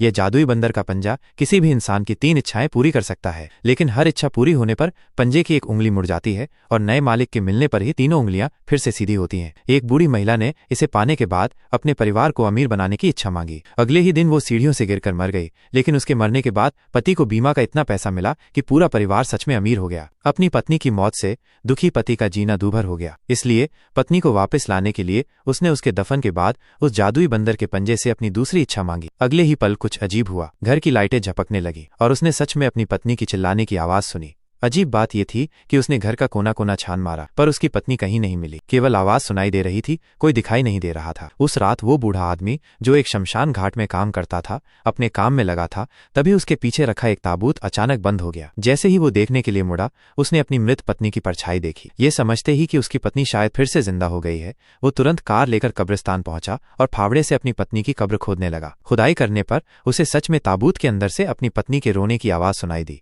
यह जादुई बंदर का पंजा किसी भी इंसान की 3 इच्छाएं पूरी कर सकता है, लेकिन हर इच्छा पूरी होने पर पंजे की एक उंगली मुड़ जाती है और नए मालिक के मिलने पर ही तीनों उंगलियां फिर से सीधी होती हैं। एक बूढ़ी महिला ने इसे पाने के बाद अपने परिवार को अमीर बनाने की इच्छा मांगी। अगले ही दिन वो सीढ़ियों से गिरकर मर गई, लेकिन उसके मरने के बाद पति को बीमा का इतना पैसा मिला कि पूरा परिवार सच में अमीर हो गया। अपनी पत्नी की मौत से दुखी पति का जीना दूभर हो गया, इसलिए पत्नी को वापस लाने के लिए उसने उसके दफन के बाद उस जादुई बंदर के पंजे से अपनी दूसरी इच्छा मांगी। अगले ही पल कुछ अजीब हुआ, घर की लाइटें झपकने लगी और उसने सच में अपनी पत्नी की चिल्लाने की आवाज सुनी। अजीब बात यह थी कि उसने घर का कोना कोना छान मारा, पर उसकी पत्नी कहीं नहीं मिली। केवल आवाज सुनाई दे रही थी, कोई दिखाई नहीं दे रहा था। उस रात वो बूढ़ा आदमी जो एक शमशान घाट में काम करता था, अपने काम में लगा था, तभी उसके पीछे रखा एक ताबूत अचानक बंद हो गया। जैसे ही वो देखने के लिए मुड़ा, उसने अपनी मृत पत्नी की परछाई देखी। ये समझते ही कि उसकी पत्नी शायद फिर से जिंदा हो गई है, वो तुरंत कार लेकर कब्रिस्तान पहुंचा और फावड़े से अपनी पत्नी की कब्र खोदने लगा। खुदाई करने पर उसे सच में ताबूत के अंदर से अपनी पत्नी के रोने की आवाज सुनाई दी।